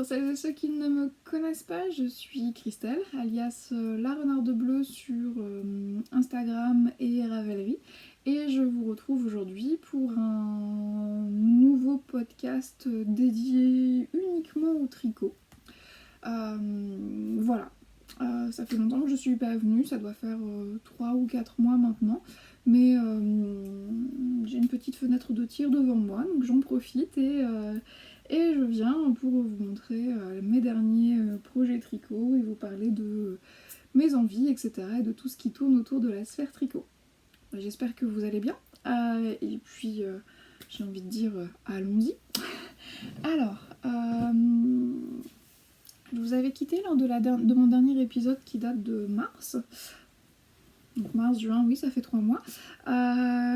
celles et ceux qui ne me connaissent pas, je suis Christelle, alias La Renarde Bleue sur Instagram et Ravelry. Et je vous retrouve aujourd'hui pour un nouveau podcast dédié uniquement au tricot. Voilà, ça fait longtemps que je suis pas venue, ça doit faire 3 ou 4 mois maintenant. Mais j'ai une petite fenêtre de tir devant moi, donc j'en profite et je viens pour vous montrer mes derniers projets tricot et vous parler de mes envies, etc. et de tout ce qui tourne autour de la sphère tricot. J'espère que vous allez bien. Et puis, j'ai envie de dire, allons-y. Alors, je vous avais quitté lors de mon dernier épisode qui date de mars. Donc mars, juin, oui, ça fait 3 mois.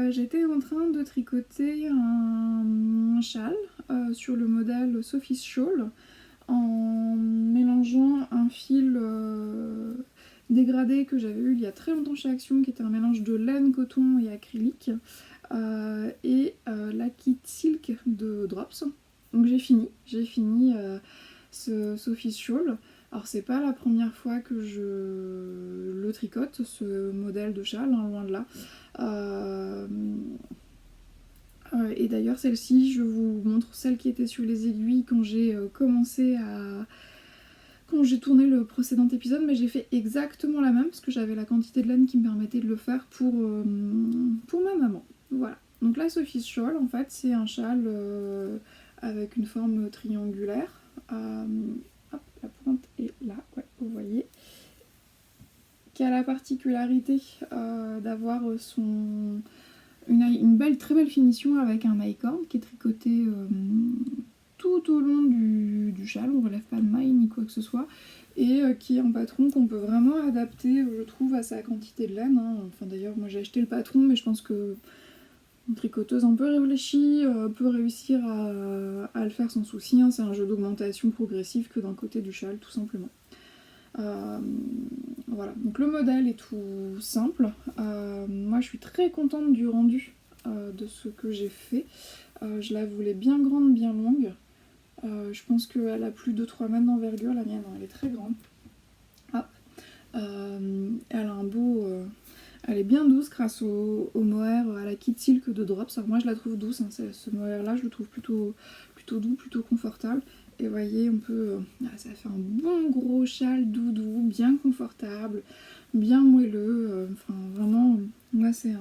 J'étais en train de tricoter un châle sur le modèle Sophie's Shawl en mélangeant un fil dégradé que j'avais eu il y a très longtemps chez Action, qui était un mélange de laine, coton et acrylique, et la kit silk de Drops. Donc j'ai fini ce Sophie's Shawl. Alors c'est pas la première fois que je le tricote, ce modèle de châle, hein, loin de là. Et d'ailleurs celle-ci, je vous montre celle qui était sur les aiguilles quand j'ai quand j'ai tourné le précédent épisode, mais j'ai fait exactement la même parce que j'avais la quantité de laine qui me permettait de le faire pour ma maman. Voilà. Donc la Sophie's Shawl, en fait, c'est un châle avec une forme triangulaire. Hop, la pointe est là, ouais, vous voyez. Qui a la particularité d'avoir une belle, très belle finition avec un maille-corde qui est tricoté tout au long du châle, on ne relève pas de maille ni quoi que ce soit, et qui est un patron qu'on peut vraiment adapter, je trouve, à sa quantité de laine. Hein. Enfin d'ailleurs, moi j'ai acheté le patron, mais je pense que une tricoteuse un peu réfléchie peut réussir à le faire sans souci. Hein. C'est un jeu d'augmentation progressive que d'un côté du châle, tout simplement. Voilà, donc le modèle est tout simple. Moi je suis très contente du rendu de ce que j'ai fait. Je la voulais bien grande, bien longue. Je pense qu'elle a plus de 3 mètres d'envergure, la mienne, elle est très grande. Hop. Elle a un beau... elle est bien douce grâce au mohair, à la kit silk de Drops. Alors moi je la trouve douce, hein, ce mohair là je le trouve plutôt doux, plutôt confortable. Et vous voyez, on peut... ça fait un bon gros châle doudou, bien confortable, bien moelleux. Enfin vraiment, moi c'est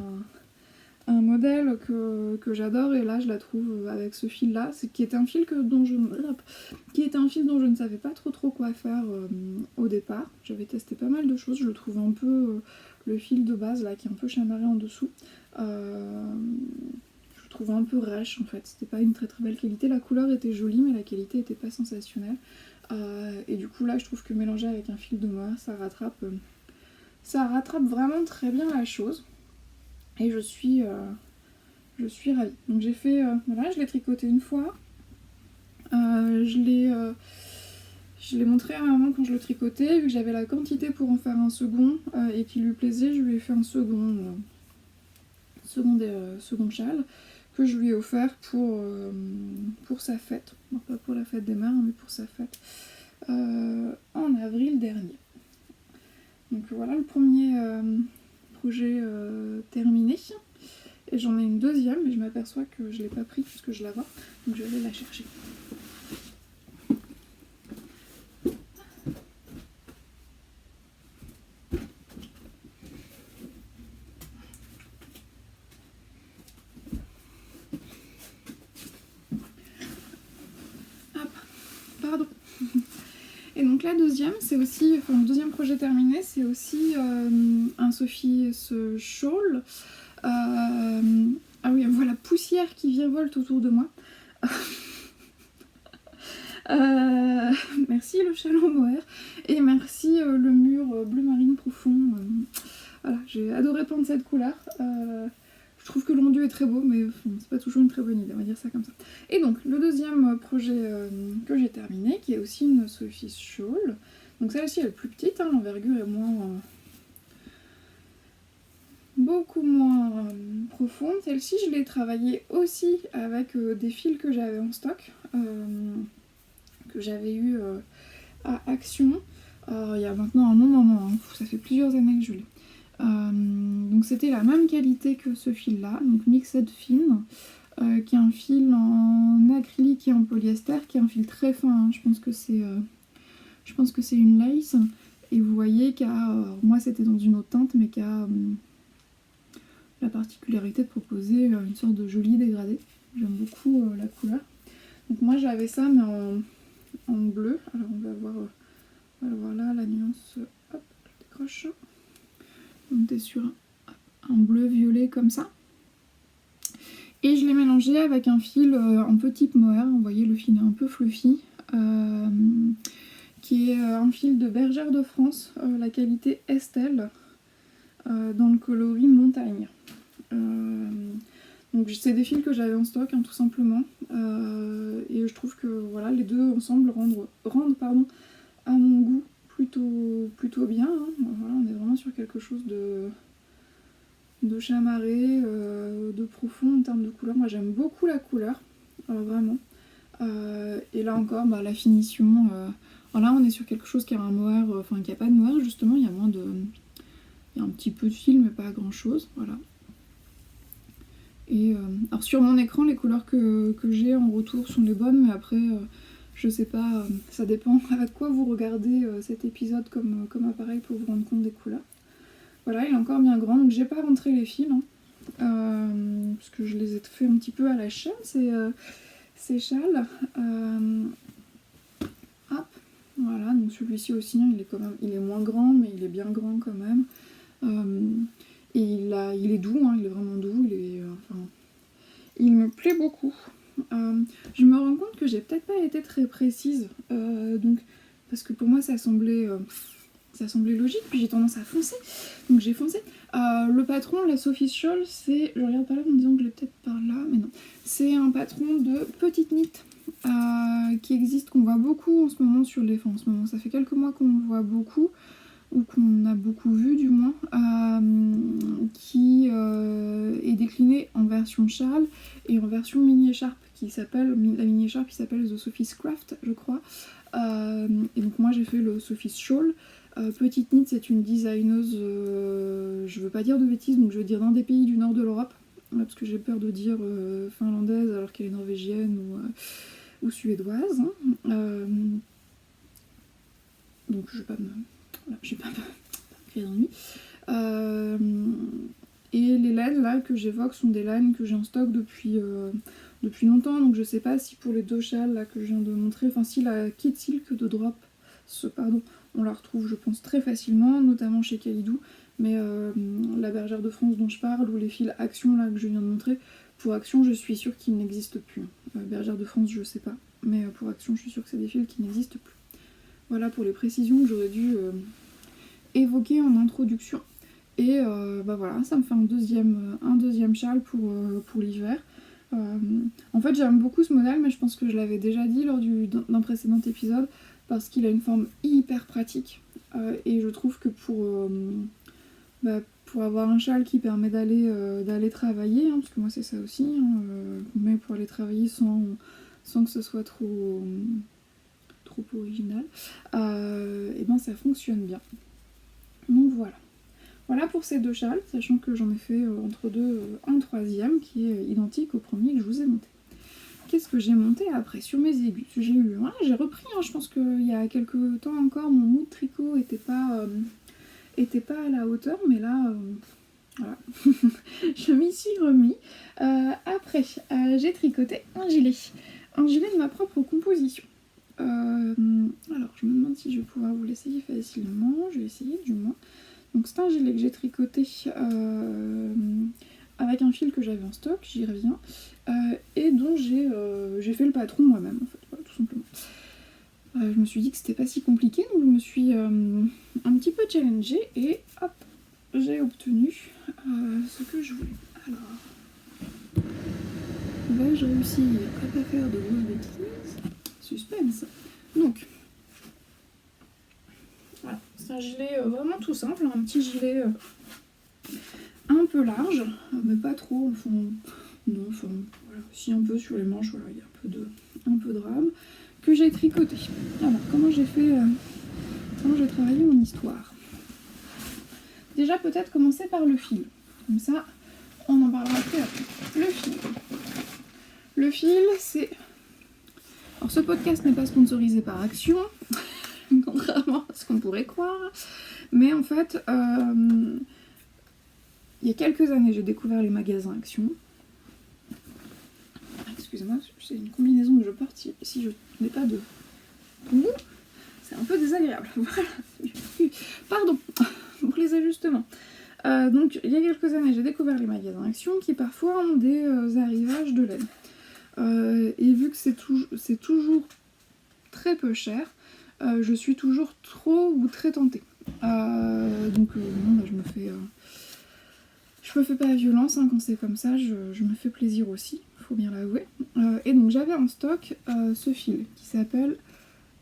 un modèle que j'adore, et là je la trouve avec ce fil là, qui était un fil dont je ne savais pas trop quoi faire au départ. J'avais testé pas mal de choses, je le trouvais un peu le fil de base là qui est un peu chamarré en dessous, je le trouvais un peu rêche en fait, c'était pas une très belle qualité, la couleur était jolie mais la qualité était pas sensationnelle, et du coup là je trouve que mélangé avec un fil de mohair ça rattrape vraiment très bien la chose. Et je suis ravie. Donc j'ai fait, voilà, je l'ai tricoté une fois. Je l'ai montré à maman quand je le tricotais, vu que j'avais la quantité pour en faire un second et qu'il lui plaisait, je lui ai fait un second châle que je lui ai offert pour sa fête. Non, pas pour la fête des mères, mais pour sa fête en avril dernier. Donc voilà le premier projet terminé. Et j'en ai une deuxième, mais je m'aperçois que je ne l'ai pas pris puisque je la vois, donc je vais aller la chercher. Hop, pardon. Et donc la deuxième, c'est aussi, enfin le deuxième projet terminé, c'est aussi un Sophie's Shawl. Ah oui, on voit la poussière qui virevolte autour de moi. Merci le châle en mohair et merci le mur bleu marine profond. Voilà, j'ai adoré peindre cette couleur. Je trouve que le rendu est très beau, mais c'est pas toujours une très bonne idée, on va dire ça comme ça. Et donc, le deuxième projet que j'ai terminé, qui est aussi une Sophie's Shawl. Donc celle-ci, elle est plus petite, hein, l'envergure est beaucoup moins profonde. Celle-ci, je l'ai travaillée aussi avec des fils que j'avais en stock, que j'avais eu à Action. Il y a maintenant un long moment, hein. Ça fait plusieurs années que je l'ai. Donc c'était la même qualité que ce fil là, donc Mixed Fin, qui est un fil en acrylique et en polyester, qui est un fil très fin, hein. Je pense que c'est une lace, et vous voyez moi c'était dans une autre teinte, mais qui a la particularité de proposer une sorte de joli dégradé. J'aime beaucoup la couleur. Donc moi j'avais ça mais en bleu, alors on va voir là la nuance, hop, je décroche. On était sur un bleu violet comme ça. Et je l'ai mélangé avec un fil un peu type mohair, vous voyez le fil est un peu fluffy, qui est un fil de Bergère de France, la qualité Estelle, dans le coloris montagne. Donc c'est des fils que j'avais en stock, hein, tout simplement, et je trouve que voilà, les deux ensemble rendent à mon goût plutôt bien, hein. Voilà, on est vraiment sur quelque chose de chamarré, de profond en termes de couleur. Moi j'aime beaucoup la couleur, vraiment. Et là encore, la finition, là on est sur quelque chose qui a un mohair, enfin qui a pas de mohair justement, il y a un petit peu de fil mais pas grand chose, voilà. Et alors sur mon écran, les couleurs que j'ai en retour sont les bonnes, mais après je sais pas, ça dépend à quoi vous regardez cet épisode comme appareil pour vous rendre compte des couleurs. Voilà, il est encore bien grand, donc j'ai pas rentré les fils, hein, parce que je les ai fait un petit peu à la chaîne, ces châles. Hop, voilà, donc celui-ci aussi, hein, il est moins grand, mais il est bien grand quand même. Et il est doux, hein, il est vraiment doux, il me plaît beaucoup. Je me rends compte que j'ai peut-être pas été très précise, donc, parce que pour moi ça semblait logique, puis j'ai tendance à foncer, donc j'ai foncé. Le patron, la Sophie Scholl, je regarde par là en me disant que je l'ai peut-être par là, mais non. C'est un patron de petite knit qui existe, qu'on voit beaucoup en ce moment sur les... Enfin, en ce moment, ça fait quelques mois qu'on le voit beaucoup, ou qu'on a beaucoup vu du moins, qui est décliné en version châle et en version mini-écharpe, la mini-écharpe qui s'appelle The Sophie's Craft, je crois. Et donc moi j'ai fait le Sophie's Shawl. Petite Knit, c'est une designeuse, je veux pas dire de bêtises, donc je veux dire d'un des pays du nord de l'Europe, parce que j'ai peur de dire finlandaise alors qu'elle est norvégienne ou suédoise. Donc je vais pas créer d'ennui. Et les laines là que j'évoque sont des laines que j'ai en stock depuis longtemps, donc je sais pas si pour les deux châles là que je viens de montrer, enfin si la Kit Silk de Drop, on la retrouve je pense très facilement, notamment chez Kalidou, mais la Bergère de France dont je parle, ou les fils Action là que je viens de montrer, pour Action je suis sûre qu'ils n'existent plus. Bergère de France je sais pas, mais pour Action je suis sûre que c'est des fils qui n'existent plus. Voilà pour les précisions que j'aurais dû évoquer en introduction. Et voilà, ça me fait un deuxième châle pour l'hiver. En fait j'aime beaucoup ce modèle, mais je pense que je l'avais déjà dit lors d'un précédent épisode, parce qu'il a une forme hyper pratique, et je trouve que pour avoir un châle qui permet d'aller travailler, hein, parce que moi c'est ça aussi, hein, mais pour aller travailler sans que ce soit trop original, et ben ça fonctionne bien. Donc voilà pour ces deux châles, sachant que j'en ai fait entre deux un troisième qui est identique au premier que je vous ai monté. Qu'est-ce que j'ai monté après sur mes aiguilles? J'ai repris, hein, je pense qu'il y a quelques temps encore, mon mou de tricot était pas à la hauteur, mais là, voilà, je m'y suis remis. Après, j'ai tricoté un gilet de ma propre composition. Alors, je me demande si je vais pouvoir vous l'essayer facilement, je vais essayer du moins. Donc c'est un gilet que j'ai tricoté avec un fil que j'avais en stock, j'y reviens, et dont j'ai fait le patron moi-même, en fait, voilà, tout simplement. Je me suis dit que c'était pas si compliqué, donc je me suis un petit peu challengée, et hop, j'ai obtenu ce que je voulais. Alors, vais-je réussir à pas faire de grosses bêtises? Suspense. Donc, voilà, c'est un gilet vraiment tout simple, un petit gilet un peu large, mais pas trop, voilà, si un peu sur les manches, voilà, il y a un peu de rame, que j'ai tricoté. Alors, comment j'ai travaillé mon histoire. Déjà, peut-être commencer par le fil. Comme ça, on en parlera plus après. Le fil. Le fil, c'est... Alors, ce podcast n'est pas sponsorisé par Action, contrairement à ce qu'on pourrait croire. Mais en fait, il y a quelques années, j'ai découvert les magasins Action. Excusez-moi, c'est une combinaison que je porte si je n'ai pas de goût. C'est un peu désagréable. Voilà. Pardon pour les ajustements. Donc, il y a quelques années, j'ai découvert les magasins Action qui parfois ont des arrivages de laine. Et vu que c'est toujours très peu cher, je suis toujours trop ou très tentée. Donc, je me fais pas violence hein, quand c'est comme ça, je me fais plaisir aussi, faut bien l'avouer. Et donc, j'avais en stock ce fil qui s'appelle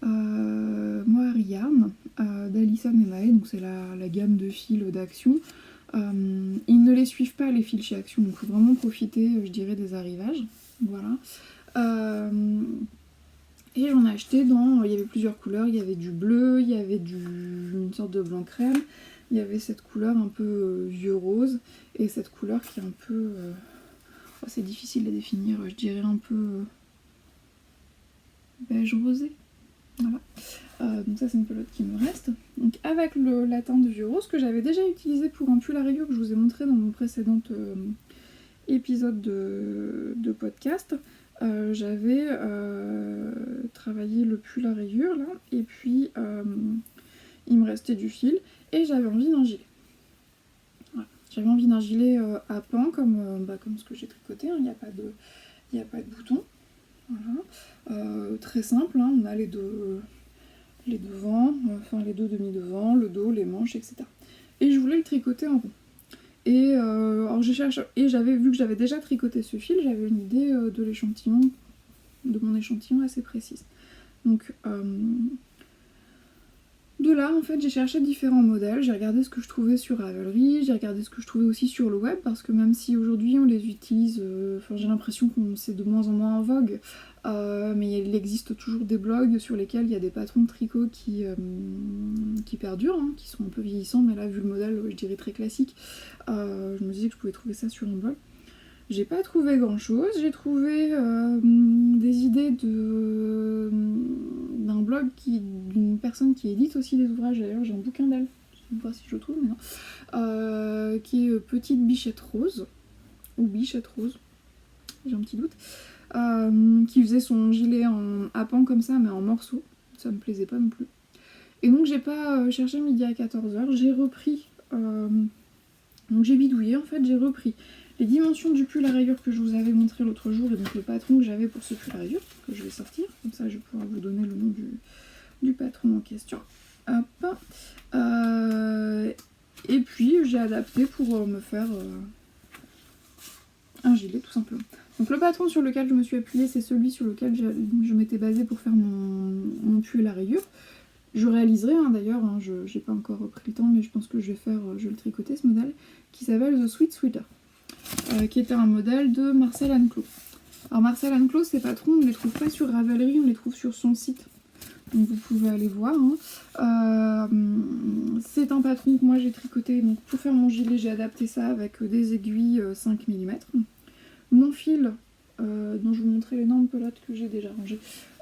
Mohari Yarn d'Alison et Mae, donc c'est la gamme de fils d'Action. Ils ne les suivent pas les fils chez Action, donc il faut vraiment profiter, je dirais, des arrivages. Voilà. Et j'en ai acheté il y avait plusieurs couleurs, il y avait du bleu, il y avait une sorte de blanc crème, il y avait cette couleur un peu vieux rose, et cette couleur qui est un peu... c'est difficile à définir, je dirais un peu beige rosé. Voilà. Donc ça c'est une pelote qui me reste. Donc avec la teinte vieux rose que j'avais déjà utilisé pour un pull à rayures que je vous ai montré dans mon précédent épisode de podcast, j'avais travaillé le pull à rayures là, et puis il me restait du fil et j'avais envie d'un gilet. Voilà. J'avais envie d'un gilet à pan comme ce que j'ai tricoté, hein. Il n'y a pas de bouton. Voilà. Très simple, hein. On a les devants, les deux demi-devants, le dos, les manches, etc. Et je voulais le tricoter en rond. Et alors j'avais vu que j'avais déjà tricoté ce fil, j'avais une idée de mon échantillon assez précise. Donc de là en fait j'ai cherché différents modèles, j'ai regardé ce que je trouvais sur Ravelry, j'ai regardé ce que je trouvais aussi sur le web, parce que même si aujourd'hui on les utilise, j'ai l'impression que c'est de moins en moins en vogue, mais il existe toujours des blogs sur lesquels il y a des patrons de tricot qui perdurent, hein, qui sont un peu vieillissants, mais là vu le modèle je dirais très classique, je me disais que je pouvais trouver ça sur un blog. J'ai pas trouvé grand chose, j'ai trouvé des idées d'un blog d'une personne qui édite aussi des ouvrages, d'ailleurs j'ai un bouquin d'elle, je sais pas si je le trouve mais non, qui est Petite Bichette Rose, ou Bichette Rose, j'ai un petit doute, qui faisait son gilet à pan comme ça mais en morceaux, ça me plaisait pas non plus. Et donc j'ai pas cherché midi à 14h, j'ai repris, donc j'ai bidouillé en fait, j'ai repris les dimensions du pull à rayures que je vous avais montré l'autre jour, et donc le patron que j'avais pour ce pull à rayures, que je vais sortir, comme ça je vais pouvoir vous donner le nom du patron en question. Hop. Et puis j'ai adapté pour me faire un gilet tout simplement. Donc le patron sur lequel je me suis appuyée, c'est celui sur lequel je m'étais basée pour faire mon pull à rayures. Je réaliserai d'ailleurs, je n'ai pas encore pris le temps, mais je pense que je vais le tricoter ce modèle, qui s'appelle The Sweet Sweater. Qui était un modèle de Marcel Anclos. Alors Marcel Anclos, ses patrons, on ne les trouve pas sur Ravelry, on les trouve sur son site. Donc vous pouvez aller voir. C'est un patron que moi j'ai tricoté. Donc pour faire mon gilet, j'ai adapté ça avec des aiguilles 5 mm. Mon fil, dont je vous montrais l'énorme pelote que j'ai déjà rangée.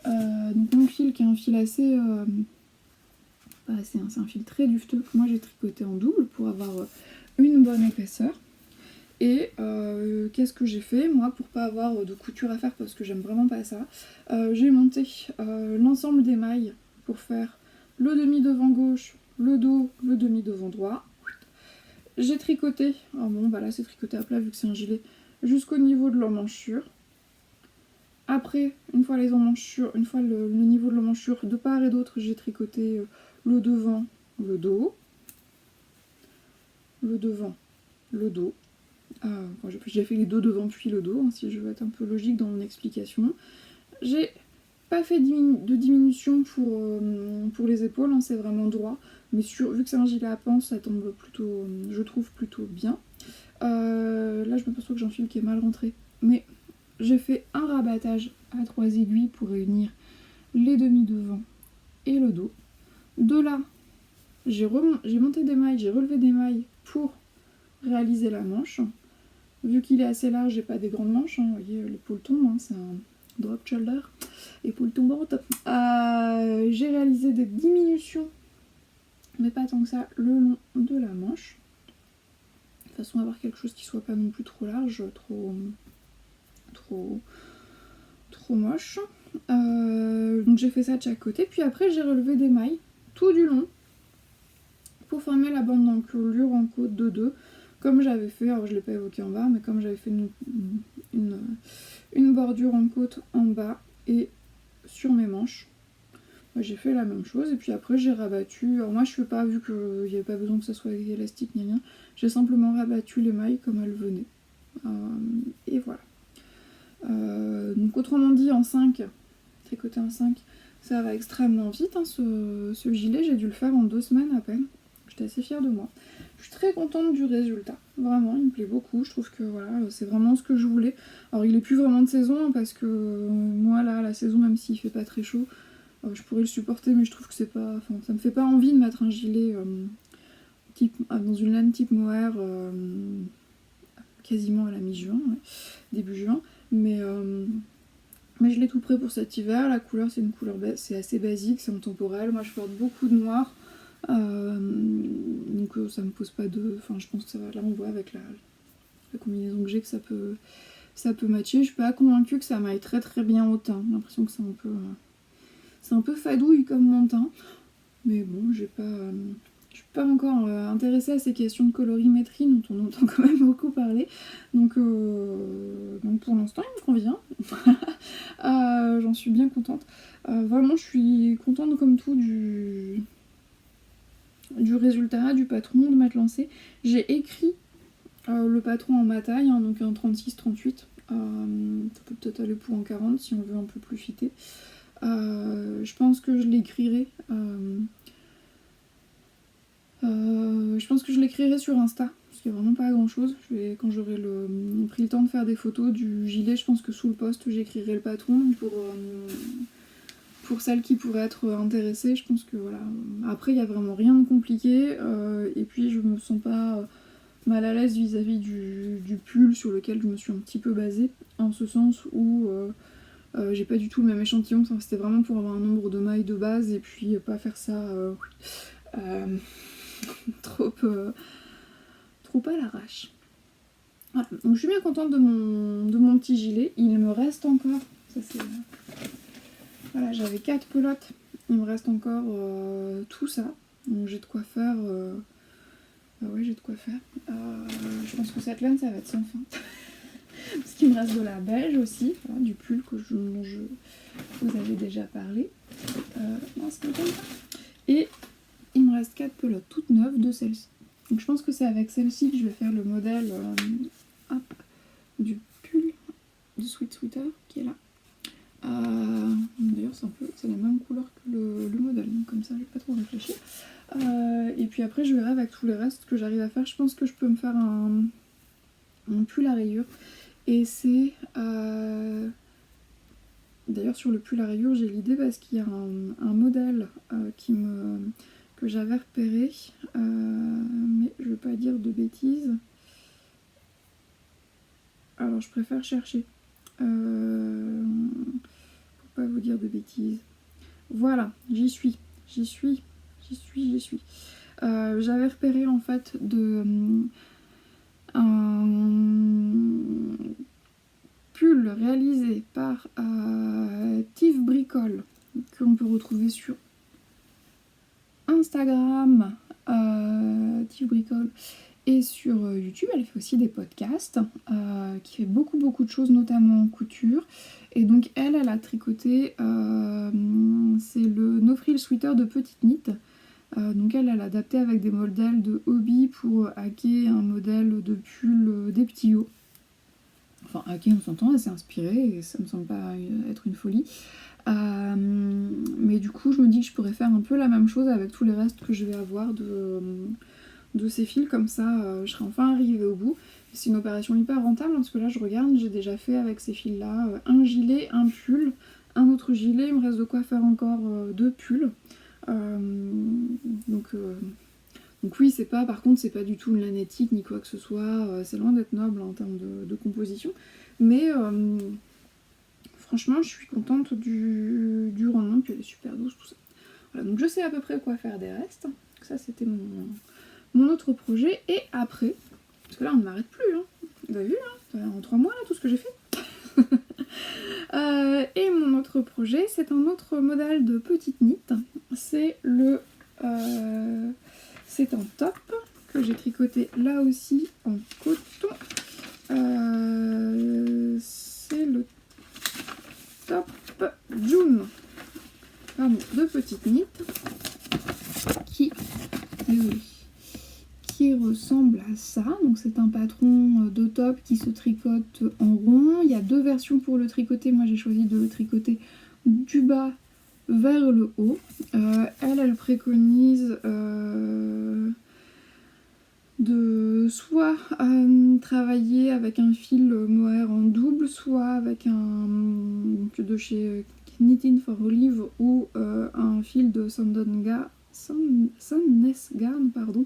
Donc mon fil qui est un fil assez... c'est un fil très duveteux que moi j'ai tricoté en double pour avoir une bonne épaisseur. Et qu'est-ce que j'ai fait moi pour pas avoir de couture à faire parce que j'aime vraiment pas ça, j'ai monté l'ensemble des mailles pour faire le demi-devant gauche, le dos, le demi-devant droit. J'ai tricoté, là c'est tricoté à plat vu que c'est un gilet, jusqu'au niveau de l'emmanchure. Après, une fois le niveau de l'emmanchure de part et d'autre, j'ai tricoté le devant, le dos, le devant, le dos. J'ai fait les deux devant puis le dos, si je veux être un peu logique dans mon explication. J'ai pas fait de diminution pour les épaules, c'est vraiment droit, mais vu que c'est un gilet à pan, ça tombe plutôt, je trouve plutôt bien. Là je m'aperçois que j'ai un fil qui est mal rentré, mais j'ai fait un rabattage à 3 aiguilles pour réunir les demi devant et le dos. De là, j'ai monté des mailles, j'ai relevé des mailles pour réaliser la manche. Vu qu'il est assez large, j'ai pas des grandes manches, vous voyez l'épaule tombe, c'est un drop shoulder, épaule tombante. J'ai réalisé des diminutions, mais pas tant que ça, le long de la manche. De façon à avoir quelque chose qui soit pas non plus trop large, trop moche. Donc j'ai fait ça de chaque côté, puis après j'ai relevé des mailles tout du long pour former la bande d'encolure en côte de 2, comme j'avais fait, alors je ne l'ai pas évoqué en bas, mais comme j'avais fait une bordure en côte en bas et sur mes manches. J'ai fait la même chose et puis après j'ai rabattu, alors moi je fais pas, vu qu'il n'y avait pas besoin que ça soit élastique ni rien, j'ai simplement rabattu les mailles comme elles venaient. Et voilà. Donc autrement dit, en 5, tricoter en 5, ça va extrêmement vite, ce gilet, j'ai dû le faire en 2 semaines à peine. J'étais assez fière de moi. Je suis très contente du résultat, vraiment, il me plaît beaucoup, je trouve que voilà, c'est vraiment ce que je voulais. Alors il est plus vraiment de saison, parce que moi là, la saison, même s'il fait pas très chaud, je pourrais le supporter, mais je trouve que c'est pas, enfin, ça me fait pas envie de mettre un gilet dans une laine type mohair quasiment à la mi-juin, début juin, mais je l'ai tout prêt pour cet hiver. La couleur, c'est une couleur c'est assez basique, c'est intemporel. Moi je porte beaucoup de noir, donc ça me pose pas de, enfin je pense que ça va, là on voit avec la combinaison que j'ai que ça peut matcher. Je suis pas convaincue que ça m'aille très très bien au teint, j'ai l'impression que c'est un peu fadouille comme mon teint, mais bon, je suis pas encore intéressée à ces questions de colorimétrie dont on entend quand même beaucoup parler, donc pour l'instant il me convient. J'en suis bien contente. Vraiment, je suis contente comme tout du résultat, du patron, de m'être lancée. J'ai écrit le patron en ma taille, donc un 36-38. Ça peut peut-être aller pour un 40 si on veut un peu plus fitter. Je pense que je l'écrirai. Je pense que je l'écrirai sur Insta, parce qu'il n'y a vraiment pas grand chose. Quand j'aurai pris le temps de faire des photos du gilet, je pense que sous le post j'écrirai le patron pour celles qui pourraient être intéressées. Je pense que voilà. Après, il n'y a vraiment rien de compliqué, et puis je me sens pas mal à l'aise vis-à-vis du pull sur lequel je me suis un petit peu basée, en ce sens où j'ai pas du tout le même échantillon. C'était vraiment pour avoir un nombre de mailles de base et puis pas faire ça trop à l'arrache. Voilà, donc je suis bien contente de mon petit gilet. Il me reste encore, ça c'est, voilà, j'avais 4 pelotes, il me reste encore tout ça, donc j'ai de quoi faire. Ouais, j'ai de quoi faire. Je pense que cette laine ça va être sans fin. Parce qu'il me reste de la beige aussi, voilà, du pull dont je vous avais déjà parlé. Non, c'est comme ça. Et il me reste 4 pelotes toutes neuves de celle-ci. Donc je pense que c'est avec celle-ci que je vais faire le modèle du pull de Sweet Sweater qui est là. D'ailleurs c'est la même couleur que le modèle, donc comme ça je vais pas trop réfléchir. Et puis après je verrai avec tous les restes que j'arrive à faire. Je pense que je peux me faire un pull à rayures. Et c'est... D'ailleurs sur le pull à rayures j'ai l'idée parce qu'il y a un modèle que j'avais repéré, mais je ne veux pas dire de bêtises. Alors je préfère chercher. Pour pas vous dire de bêtises. Voilà, j'y suis. J'avais repéré en fait un pull réalisé par Tive Bricole qu'on peut retrouver sur Instagram, Tive Bricole, et sur YouTube. Elle fait aussi des podcasts, qui fait beaucoup de choses, notamment en couture. Et donc elle a tricoté, c'est le No Frill Sweater de Petite Knit. Donc elle a adapté avec des modèles de hobby pour hacker un modèle de pull des petits hauts. Enfin hacker on s'entend, elle s'est inspirée et ça me semble pas être une folie. Mais du coup je me dis que je pourrais faire un peu la même chose avec tous les restes que je vais avoir de ces fils, comme ça je serai enfin arrivée au bout. C'est une opération hyper rentable parce que là je regarde, j'ai déjà fait avec ces fils là un gilet, un pull, un autre gilet, il me reste de quoi faire encore 2 pulls. Donc oui, par contre, c'est pas du tout une laine éthique ni quoi que ce soit, c'est loin d'être noble en termes de composition, mais franchement, je suis contente du rendement, puis elle est super douce, tout ça. Voilà, donc je sais à peu près quoi faire des restes. Ça, c'était mon autre projet. Et après, parce que là, on ne m'arrête plus, hein. Vous avez vu, hein, en 3 mois, là, tout ce que j'ai fait. Et mon autre projet, c'est un autre modèle de petite knit. C'est c'est un top que j'ai tricoté là aussi en coton. C'est le top June. Pardon, de petite knit qui ressemble à ça. Donc c'est un patron de top qui se tricote en rond. Il y a 2 versions pour le tricoter. Moi j'ai choisi de le tricoter du bas vers le haut. Elle préconise de soit travailler avec un fil mohair en double, soit avec de chez Knitting for Olive ou un fil de Sandnes Garn, pardon,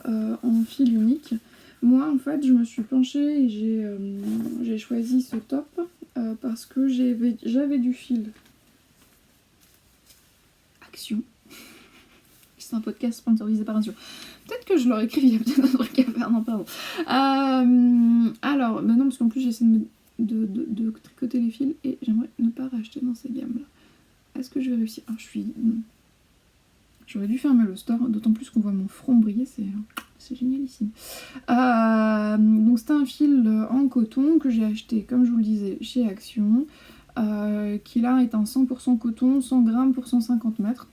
en fil unique. Moi en fait je me suis penchée et j'ai choisi ce top parce que j'avais du fil Action. C'est un podcast sponsorisé par Action. Peut-être que je leur écris, il y a peut-être un truc à faire, non pardon. Alors, bah non, parce qu'en plus j'essaie de tricoter les fils et j'aimerais ne pas racheter dans ces gammes-là. Est-ce que je vais réussir? J'aurais dû fermer le store, d'autant plus qu'on voit mon front briller, c'est génial ici. Donc c'était un fil en coton que j'ai acheté, comme je vous le disais, chez Action, qui là est un 100% coton, 100 grammes pour 150 mètres.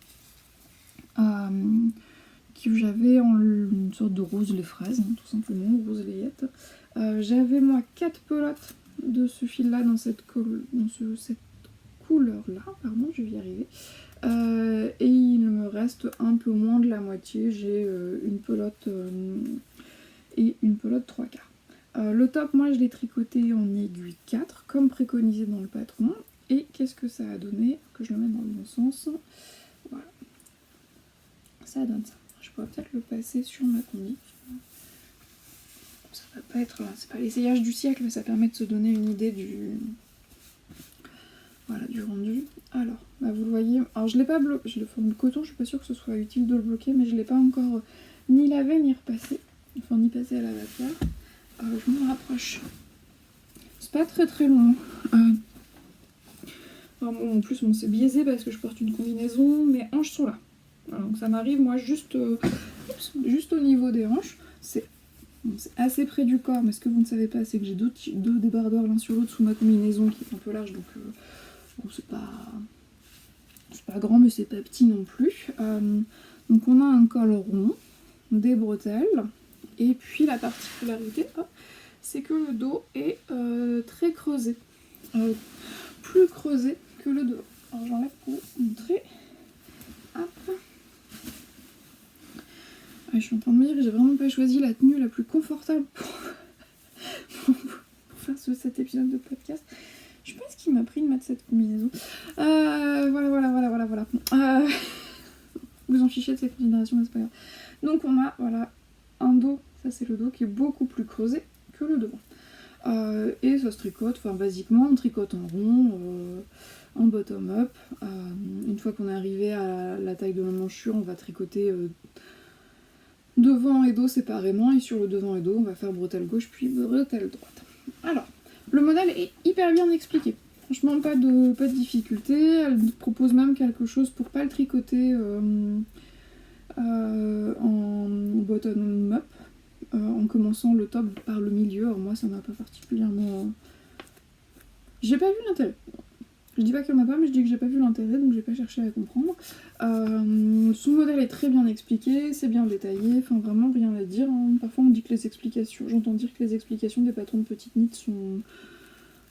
Que j'avais en une sorte de rose les fraises, hein, tout simplement, rose layette. J'avais moi 4 pelotes de ce fil là dans cette couleur là, pardon, je vais y arriver. Et il me reste un peu moins de la moitié, j'ai une pelote et une pelote 3/4. Le top, moi je l'ai tricoté en aiguille 4 comme préconisé dans le patron. Et qu'est-ce que ça a donné? Que je le mette dans le bon sens. Voilà. Ça donne ça. Je pourrais peut-être le passer sur ma combi. Ça va pas être... C'est pas l'essayage du siècle, mais ça permet de se donner une idée du rendu. Alors, bah vous le voyez... Alors je l'ai pas bloqué, je le fais en coton, je suis pas sûre que ce soit utile de le bloquer, mais je l'ai pas encore ni lavé ni repassé. Enfin, ni passé à la vapeur. Je me rapproche. C'est pas très très long. En plus, bon, c'est biaisé parce que je porte une combinaison, mes hanches sont là. Voilà, donc ça m'arrive, moi, juste au niveau des hanches. C'est assez près du corps, mais ce que vous ne savez pas, c'est que j'ai deux débardeurs l'un sur l'autre sous ma combinaison qui est un peu large, donc bon, c'est pas grand, mais c'est pas petit non plus. Donc on a un col rond, des bretelles, et puis la particularité, c'est que le dos est très creusé. Plus creusé que le devant. Alors j'enlève pour vous montrer. Hop. Je suis en train de me dire que j'ai vraiment pas choisi la tenue la plus confortable pour faire cet épisode de podcast. Je sais pas ce qui m'a pris de mettre cette combinaison. Voilà. Vous en fichez de cette considération, mais c'est pas grave. Donc on a un dos, ça c'est le dos qui est beaucoup plus creusé que le devant. Et ça se tricote, enfin basiquement on tricote en rond, en bottom up. Une fois qu'on est arrivé à la taille de la manchure, on va tricoter devant et dos séparément, et sur le devant et dos on va faire bretelle gauche puis bretelle droite. Alors, le modèle est hyper bien expliqué. Franchement, pas de difficulté. Elle propose même quelque chose pour pas le tricoter en bottom up, en commençant le top par le milieu. Alors moi, ça m'a pas particulièrement... J'ai pas vu l'intérêt. Je dis pas qu'il y en a pas, mais je dis que j'ai pas vu l'intérêt, donc j'ai pas cherché à comprendre. Son modèle est très bien expliqué, c'est bien détaillé, enfin vraiment rien à dire. Hein. Parfois on dit que les explications, j'entends dire que les explications des patrons de petites knits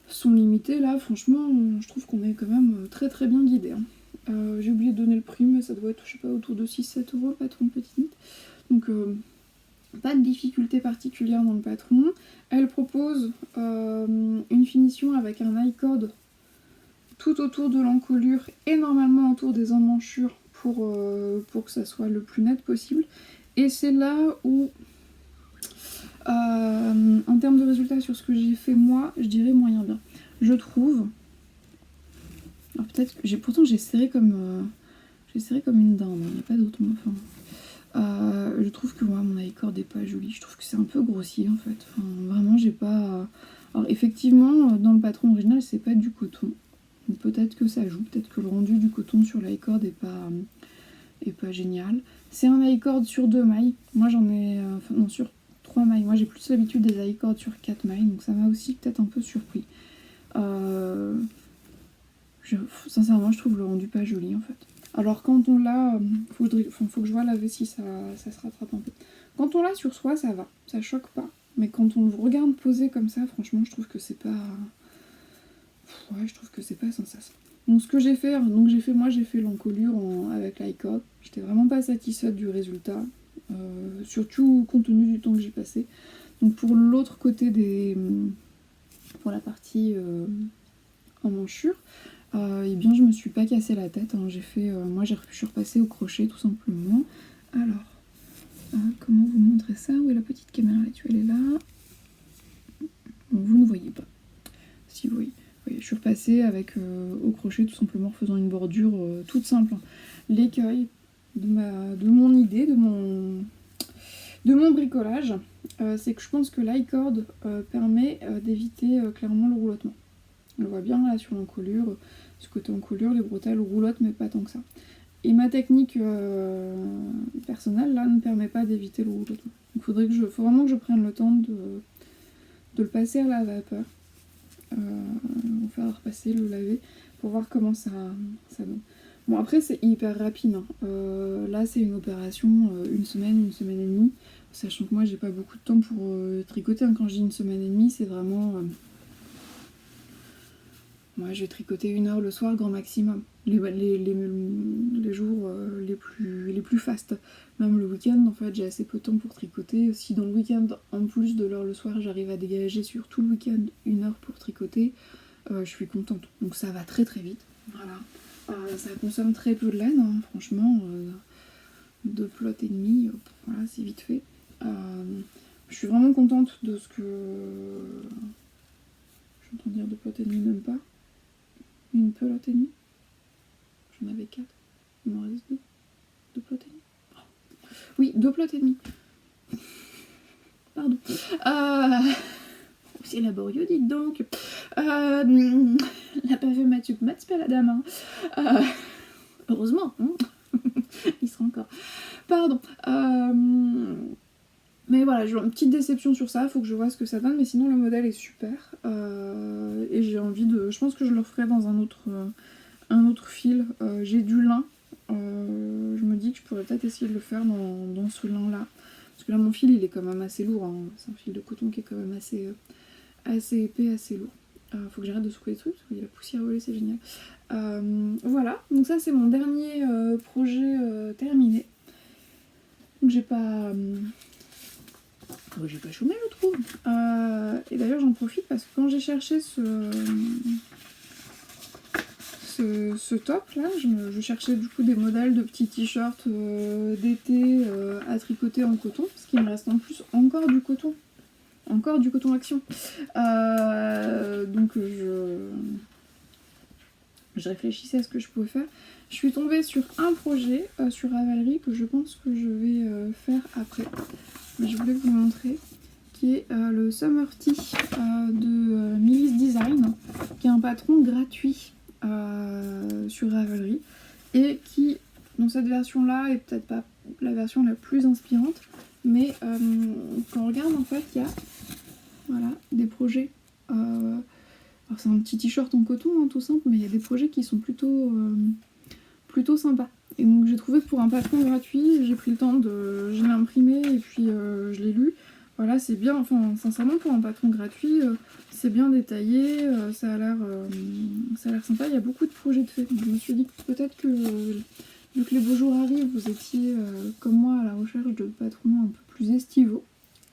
sont limitées. Là, franchement, je trouve qu'on est quand même très très bien guidé. Hein. J'ai oublié de donner le prix, mais ça doit être, je sais pas, autour de 6-7 € le patron de petite knit. Donc pas de difficulté particulière dans le patron. Elle propose une finition avec un I-code tout autour de l'encolure et normalement autour des emmanchures pour que ça soit le plus net possible. Et c'est là où, en termes de résultats sur ce que j'ai fait moi, je dirais moyen bien. Je trouve... Alors peut-être que pourtant j'ai serré comme une dinde, il n'y a pas d'autre mot. Enfin, je trouve que moi, mon i-cord n'est pas joli. Je trouve que c'est un peu grossier en fait. Enfin, vraiment, j'ai pas... Alors effectivement, dans le patron original, c'est pas du coton. Peut-être que ça joue, peut-être que le rendu du coton sur l'i-cord est pas génial. C'est un i-cord sur 2 mailles. Moi j'en ai... enfin non, sur 3 mailles. Moi j'ai plus l'habitude des i-cords sur 4 mailles, donc ça m'a aussi peut-être un peu surpris. Sincèrement, je trouve le rendu pas joli en fait. Alors quand on l'a... faut que je vois laver si ça se rattrape un peu. Quand on l'a sur soi, ça va. Ça choque pas. Mais quand on le regarde poser comme ça, franchement, je trouve que c'est pas... Ouais, je trouve que c'est pas sensation. Donc ce que j'ai fait, j'ai fait l'encolure avec l'i-cord. J'étais vraiment pas satisfaite du résultat. Surtout compte tenu du temps que j'ai passé. Donc pour l'autre côté pour la partie emmanchure, et bien je me suis pas cassé la tête, hein. J'ai fait, moi je suis repassée au crochet tout simplement. Alors, comment vous montrer ça? Où est la petite caméra là-dessus? Elle est là. Bon, vous ne voyez pas. Si vous voyez. Je suis repassée avec au crochet tout simplement en faisant une bordure toute simple. L'écueil de mon idée, de mon bricolage, c'est que je pense que l'i-cord permet d'éviter clairement le roulotement. On le voit bien là sur l'encolure, ce côté encolure, les bretelles roulotent mais pas tant que ça. Et ma technique personnelle là ne permet pas d'éviter le roulotement. Donc faut vraiment que je prenne le temps de le passer à la vapeur. On va faire repasser, le laver pour voir comment ça donne. Bon après c'est hyper rapide, hein. Là c'est une opération une semaine et demie, sachant que moi j'ai pas beaucoup de temps pour tricoter, hein. Quand je dis une semaine et demie c'est vraiment... moi je vais tricoter 1 heure le soir grand maximum, les jours les plus fastes. Même le week-end en fait j'ai assez peu de temps pour tricoter. Si dans le week-end en plus de l'heure le soir j'arrive à dégager sur tout le week-end 1 heure pour tricoter, je suis contente. Donc ça va très très vite. Voilà. Ça consomme très peu de laine, hein. Franchement 2 plots et demi, voilà c'est vite fait. Je suis vraiment contente de ce que... J'entends dire 2 plots et demi, même pas. 1 pelote et demie. J'en avais 4. Il m'en reste 2. 2 plots et demi. Oui, 2 plots et demi. Pardon. C'est laborieux, dites donc. La pavé Mathieu Maths, pas la dame. Hein. Heureusement. Hein. Il sera encore. Pardon. Mais voilà, j'ai une petite déception sur ça, faut que je vois ce que ça donne, mais sinon le modèle est super. Et j'ai envie de... Je pense que je le referai dans un autre fil. J'ai du lin. Je me dis que je pourrais peut-être essayer de le faire dans ce lin-là. Parce que là, mon fil, il est quand même assez lourd. Hein. C'est un fil de coton qui est quand même assez épais, assez lourd. Faut que j'arrête de secouer les trucs, parce qu'il y a la poussière volée, c'est génial. Voilà, donc ça, c'est mon dernier projet terminé. Donc j'ai pas chômé, je trouve. Et d'ailleurs, j'en profite parce que quand j'ai cherché ce top là, je cherchais du coup des modèles de petits t-shirts d'été à tricoter en coton, parce qu'il me reste en plus encore du coton action. Donc je réfléchissais à ce que je pouvais faire. Je suis tombée sur un projet sur Ravelry que je pense que je vais faire après. Mais je voulais vous montrer, qui est le Summer Tea de Millis Design, qui est un patron gratuit sur Ravelry et qui, dans cette version-là, est peut-être pas la version la plus inspirante, mais quand on regarde, en fait, il y a voilà, des projets. Alors c'est un petit t-shirt en coton, hein, tout simple, mais il y a des projets qui sont plutôt sympas. Et donc j'ai trouvé que pour un patron gratuit, j'ai pris le temps je l'ai imprimé et puis je l'ai lu. Voilà, c'est bien, enfin sincèrement pour un patron gratuit, c'est bien détaillé, ça a l'air sympa, il y a beaucoup de projets de fait. Donc je me suis dit que peut-être que, vu que les beaux jours arrivent, vous étiez comme moi à la recherche de patrons un peu plus estivaux,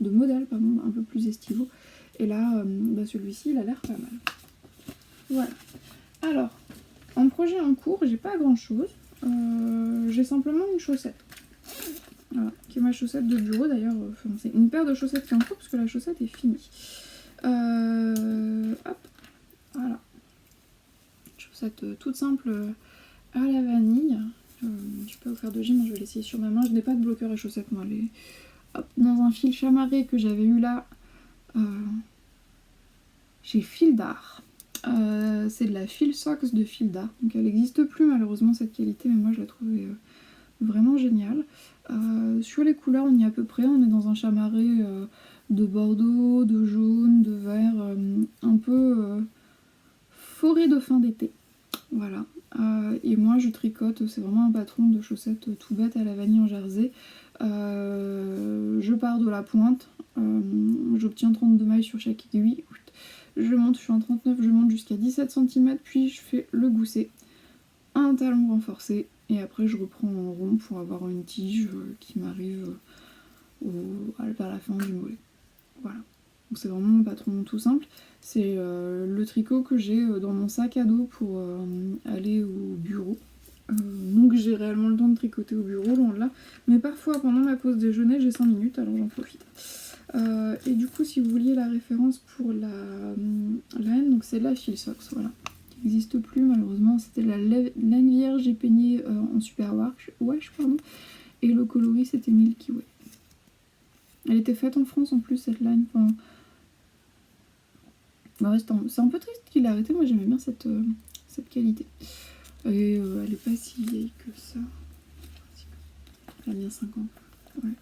de modèles pardon, un peu plus estivaux. Et là, celui-ci, il a l'air pas mal. Voilà. Alors, En projet en cours, j'ai pas grand chose. J'ai simplement une chaussette. Voilà, qui est ma chaussette de bureau d'ailleurs. C'est une paire de chaussettes qui est en cours parce que la chaussette est finie. Hop, voilà. Chaussette toute simple à la vanille. Je vais pas vous faire de gym, je vais l'essayer sur ma main. Je n'ai pas de bloqueur à chaussettes moi. Hop, dans un fil chamarré que j'avais eu là chez Fil d'Art. C'est de la Fil Socks de Fil d'Art. Donc elle n'existe plus malheureusement cette qualité, mais moi je la trouvais vraiment géniale. Sur les couleurs on y est à peu près, on est dans un chamarré de bordeaux, de jaune, de vert, un peu forêt de fin d'été. Voilà. Et moi je tricote, c'est vraiment un patron de chaussettes tout bête à la vanille en jersey. Je pars de la pointe, j'obtiens 32 mailles sur chaque aiguille. Je monte, je suis en 39, je monte jusqu'à 17 cm, puis je fais le gousset, un talon renforcé, et après je reprends en rond pour avoir une tige qui m'arrive vers la fin du mollet. Voilà. Donc c'est vraiment un patron tout simple. C'est le tricot que j'ai dans mon sac à dos pour aller au bureau. Donc j'ai réellement le temps de tricoter au bureau, loin de là. Mais parfois pendant ma pause déjeuner, j'ai 5 minutes, alors j'en profite. Et du coup, si vous vouliez la référence pour la laine, donc c'est la Fil Socks, voilà. Qui n'existe plus malheureusement. C'était la laine vierge et peignée en super wash, pardon. Et le coloris c'était Milky Way. Elle était faite en France en plus cette laine. Enfin, ouais, c'est un peu triste qu'il ait arrêté, moi j'aimais bien cette qualité. Et elle est pas si vieille que ça. Elle a bien 5 ans. Ouais.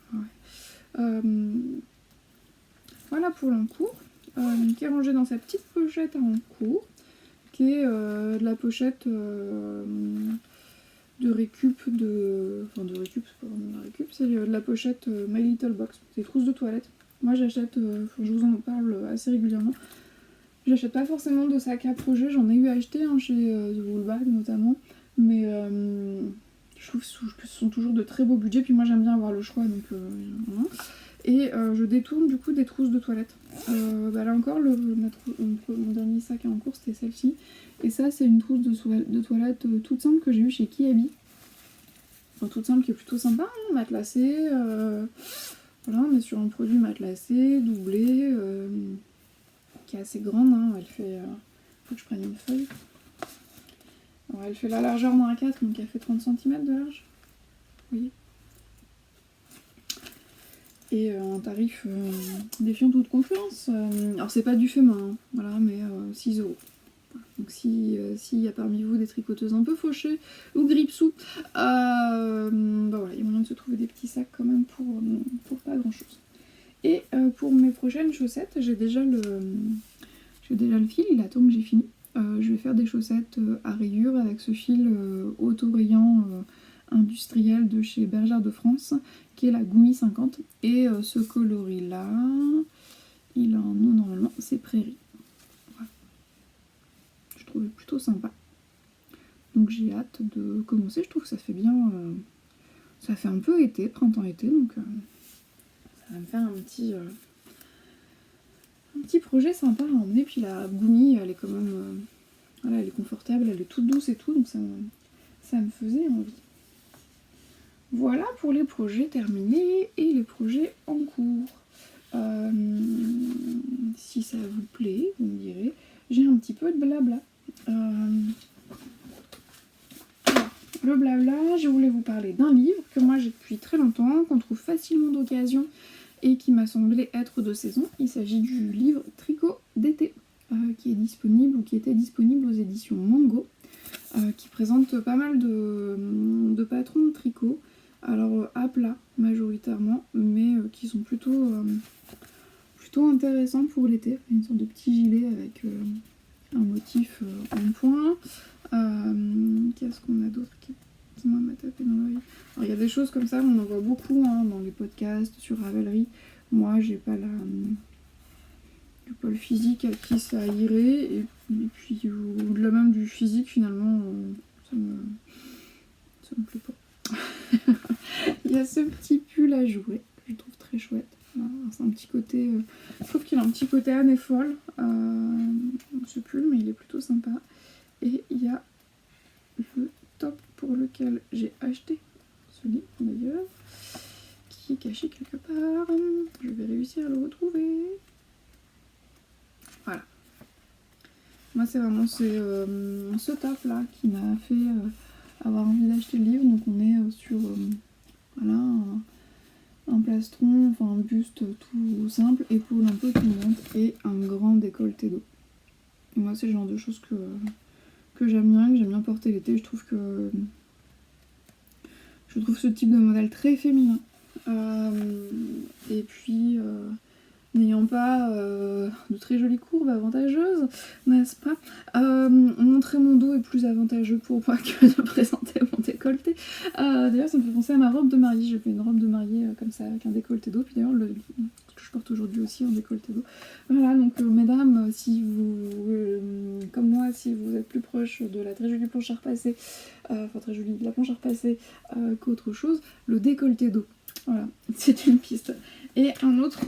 Voilà pour l'encours, qui est rangée dans sa petite pochette à encours, qui est de la pochette de récup Enfin de récup, c'est pas vraiment de la récup, c'est de la pochette My Little Box, c'est trousse de toilette. Moi j'achète, je vous en parle assez régulièrement. J'achète pas forcément de sac à projet, j'en ai eu à acheter chez The Woolbag notamment, mais je trouve que ce sont toujours de très beaux budgets, puis moi j'aime bien avoir le choix, donc voilà. Et je détourne du coup des trousses de toilette. Là encore, mon dernier sac en cours c'était celle-ci. Et ça c'est une trousse de toilette toute simple que j'ai eue chez Kiabi. Enfin toute simple qui est plutôt sympa, hein, matelassée. Voilà, on est sur un produit matelassé, doublé, qui est assez grande. Hein, elle fait... faut que je prenne une feuille. Alors, elle fait la largeur d'un A4, donc elle fait 30 cm de large. Vous voyez ? Et un tarif défiant toute confiance. Alors c'est pas du fait main, hein, voilà, mais 6 €. Donc s'il y a parmi vous des tricoteuses un peu fauchées ou grippe-sous, voilà, il y a moyen de se trouver des petits sacs quand même pour pas grand chose. Et pour mes prochaines chaussettes, j'ai déjà le fil, il attend que j'ai fini. Je vais faire des chaussettes à rayures avec ce fil auto-rayant industriel de chez Bergère de France, qui est la Goumi 50. Et ce coloris là, il a un nom normalement, c'est Prairie. Voilà. Je trouvais plutôt sympa. Donc j'ai hâte de commencer, je trouve que ça fait bien, ça fait un peu été, printemps-été, donc ça va me faire un petit projet sympa à emmener. Puis la Goumi, elle est quand même, voilà, elle est confortable, elle est toute douce et tout, donc ça me faisait envie. Voilà pour les projets terminés et les projets en cours. Si ça vous plaît, vous me direz. J'ai un petit peu de blabla. Le blabla, je voulais vous parler d'un livre que moi j'ai depuis très longtemps, qu'on trouve facilement d'occasion et qui m'a semblé être de saison. Il s'agit du livre Tricot d'été, qui est disponible ou qui était disponible aux éditions Mango, qui présente pas mal de patrons de tricot. Alors à plat majoritairement, mais qui sont plutôt intéressants pour l'été. Une sorte de petit gilet avec un motif en point. Qu'est-ce qu'on a d'autre qui m'a tapé dans l'œil? Alors il y a des choses comme ça, on en voit beaucoup dans les podcasts, sur Ravelry. Moi j'ai pas le physique à qui ça irait, et puis au-delà même du physique finalement, ça me plaît pas. Il y a ce petit pull à jouer que je trouve très chouette. C'est un petit côté, je trouve qu'il a un petit côté Anne folle, ce pull, mais il est plutôt sympa. Et il y a le top pour lequel j'ai acheté ce livre d'ailleurs, qui est caché quelque part. Je vais réussir à le retrouver. Voilà. Moi c'est vraiment ce top là qui m'a fait avoir envie d'acheter le livre. Donc on est sur voilà, un plastron, enfin un buste tout simple, épaule un peu tournante et un grand décolleté dos. Et moi c'est le genre de choses que j'aime bien porter l'été. Je trouve ce type de modèle très féminin. Et puis n'ayant pas de très jolies courbes avantageuses, n'est-ce pas, montrer mon dos est plus avantageux pour moi que de présenter mon décolleté. D'ailleurs ça me fait penser à ma robe de mariée. J'ai fait une robe de mariée comme ça avec un décolleté dos, puis d'ailleurs ce que je porte aujourd'hui aussi en décolleté dos. Voilà, donc mesdames, si vous comme moi, si vous êtes plus proche de la très jolie planche à repasser, de la planche à repasser qu'autre chose, le décolleté dos. Voilà, c'est une piste. Et un autre,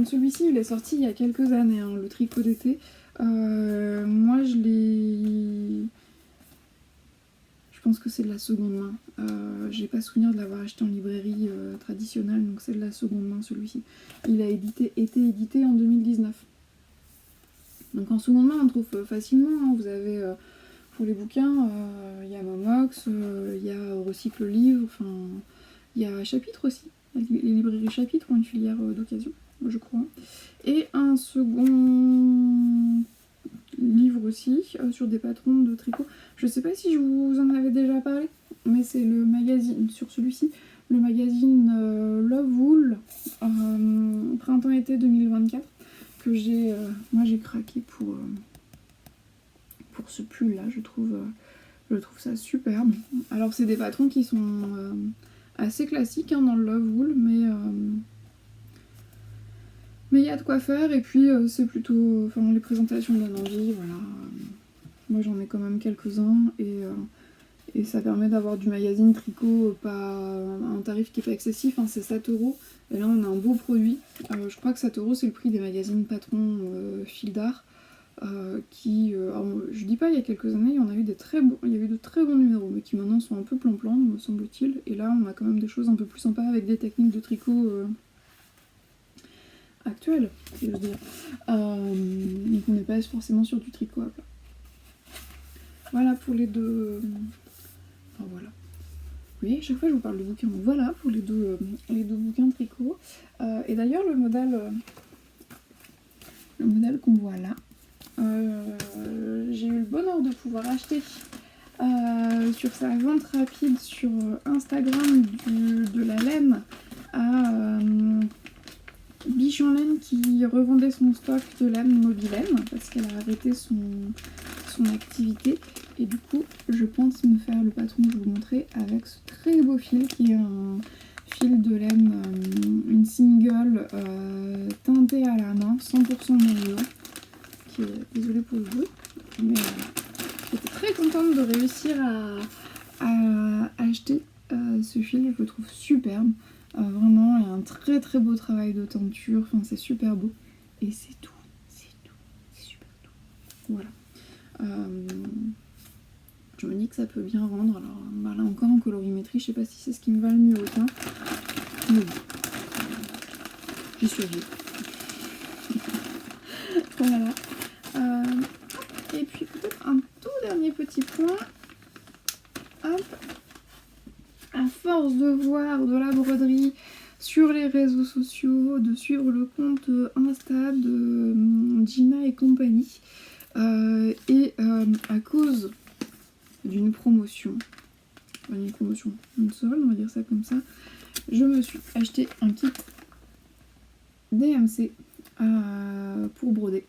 celui-ci il est sorti il y a quelques années, hein, le tricot d'été. Moi je pense que c'est de la seconde main. J'ai pas souvenir de l'avoir acheté en librairie traditionnelle, donc c'est de la seconde main celui-ci. Il a été édité en 2019. Donc en seconde main on trouve facilement, hein. Vous avez pour les bouquins, il y a Momox, il y a Recycle Livre, enfin il y a Chapitre aussi. Les librairies Chapitre ont une filière d'occasion, je crois. Et un second livre aussi, sur des patrons de tricot. Je sais pas si je vous en avais déjà parlé, mais c'est le magazine, sur celui-ci, le magazine Love Wool, printemps-été 2024, que moi j'ai craqué pour ce pull là, je trouve ça superbe. Alors c'est des patrons qui sont assez classiques hein, dans le Love Wool, mais il y a de quoi faire, et puis c'est plutôt, enfin les présentations donnent envie, voilà. Moi j'en ai quand même quelques-uns, et ça permet d'avoir du magazine tricot pas un tarif qui est pas excessif, hein, c'est 7€, et là on a un beau produit. Je crois que 7€ c'est le prix des magazines patrons fil d'art. Alors, je dis pas il y a quelques années, il y a eu de très bons numéros, mais qui maintenant sont un peu plan-plan, me semble-t-il. Et là, on a quand même des choses un peu plus sympas avec des techniques de tricot actuelles, si j'ose dire. Donc on n'est pas forcément sur du tricot à plat. Voilà pour les deux. Enfin voilà. Oui, chaque fois je vous parle de bouquins. Donc voilà pour les deux bouquins de tricot. Et d'ailleurs le modèle qu'on voit là. J'ai eu le bonheur de pouvoir acheter sur sa vente rapide sur Instagram de la laine à Bichon Laine, qui revendait son stock de laine Mobilaine parce qu'elle a arrêté son activité, et du coup je pense me faire le patron que je vous montrer avec ce très beau fil qui est un fil de laine, une single teintée à la main, 100% merino. Désolée pour le bruit, mais j'étais très contente de réussir à acheter ce fil. Je le trouve superbe, vraiment. Il y a un très très beau travail de teinture, enfin c'est super beau, et c'est tout, c'est super tout. Voilà. Je me dis que ça peut bien rendre. Alors bah là encore en colorimétrie, je sais pas si c'est ce qui me va le mieux au teint, mais bon, j'y survis. Voilà. Et puis peut-être un tout dernier petit point. Hop. À force de voir de la broderie sur les réseaux sociaux, de suivre le compte Insta de Gina et compagnie, et à cause d'une promotion, une seule, on va dire ça comme ça, je me suis acheté un kit DMC pour broder.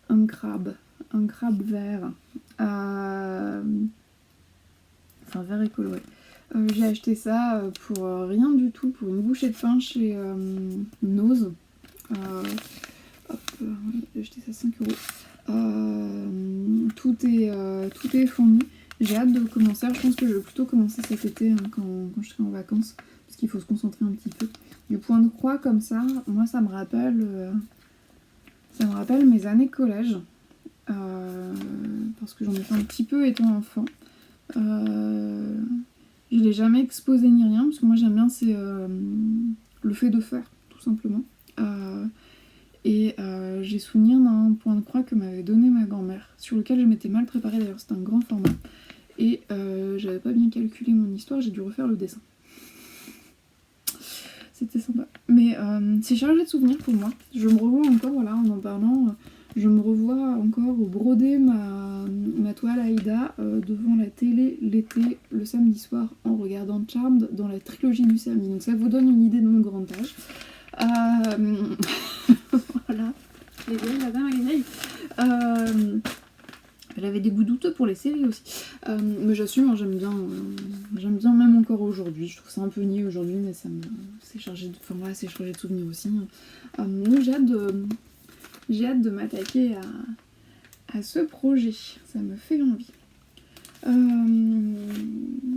Un crabe vert, enfin vert et coloré. J'ai acheté ça pour rien du tout, pour une bouchée de pain chez Nose. J'ai acheté ça 5€. Tout est fourni. J'ai hâte de commencer. Je pense que je vais plutôt commencer cet été, hein, quand je serai en vacances, parce qu'il faut se concentrer un petit peu. Du point de croix comme ça, moi ça me rappelle mes années collège. parce que j'en ai fait un petit peu étant enfant. Je l'ai jamais exposé ni rien, parce que moi j'aime bien c'est le fait de faire, tout simplement. J'ai souvenir d'un point de croix que m'avait donné ma grand-mère, sur lequel je m'étais mal préparée d'ailleurs, c'était un grand format. Et j'avais pas bien calculé mon histoire, j'ai dû refaire le dessin. C'était sympa. Mais c'est chargé de souvenirs pour moi. Je me revois encore, voilà, en parlant, je me revois encore broder ma toile Aïda devant la télé l'été, le samedi soir, en regardant Charmed dans la trilogie du samedi. Donc ça vous donne une idée de mon grand âge. Voilà, les vieilles, la dame, les vieilles. Elle avait des goûts douteux pour les séries aussi. Mais j'assume, hein, j'aime bien même encore aujourd'hui. Je trouve ça un peu niais aujourd'hui, mais c'est chargé de souvenirs aussi. Donc j'ai hâte de m'attaquer à ce projet. Ça me fait envie.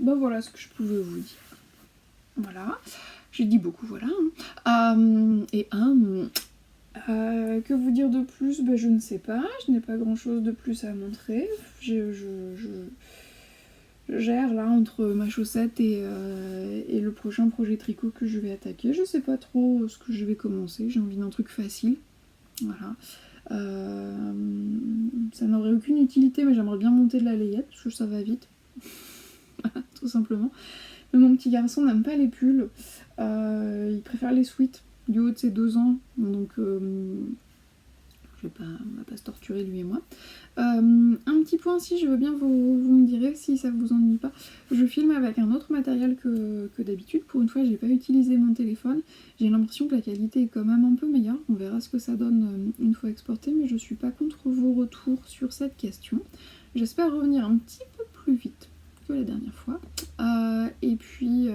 Voilà ce que je pouvais vous dire. Voilà. J'ai dit beaucoup, voilà. Que vous dire de plus? Je ne sais pas, je n'ai pas grand chose de plus à montrer. Je gère là entre ma chaussette et le prochain projet tricot que je vais attaquer. Je sais pas trop ce que je vais commencer, j'ai envie d'un truc facile. Voilà. Ça n'aurait aucune utilité, mais j'aimerais bien monter de la layette parce que ça va vite. Voilà, tout simplement. Mais mon petit garçon n'aime pas les pulls, il préfère les sweats du haut de ses 2 ans, donc on va pas se torturer lui et moi. Un petit point si je veux bien, vous me direz si ça vous ennuie pas. Je filme avec un autre matériel que d'habitude. Pour une fois, j'ai pas utilisé mon téléphone. J'ai l'impression que la qualité est quand même un peu meilleure. On verra ce que ça donne une fois exporté, mais je suis pas contre vos retours sur cette question. J'espère revenir un petit peu plus vite que la dernière fois. Et puis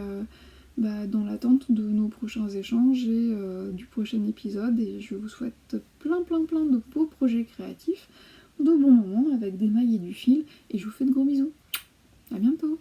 dans l'attente de nos prochains échanges et du prochain épisode, et je vous souhaite plein de beaux projets créatifs, de bons moments avec des mailles et du fil, et je vous fais de gros bisous. À bientôt.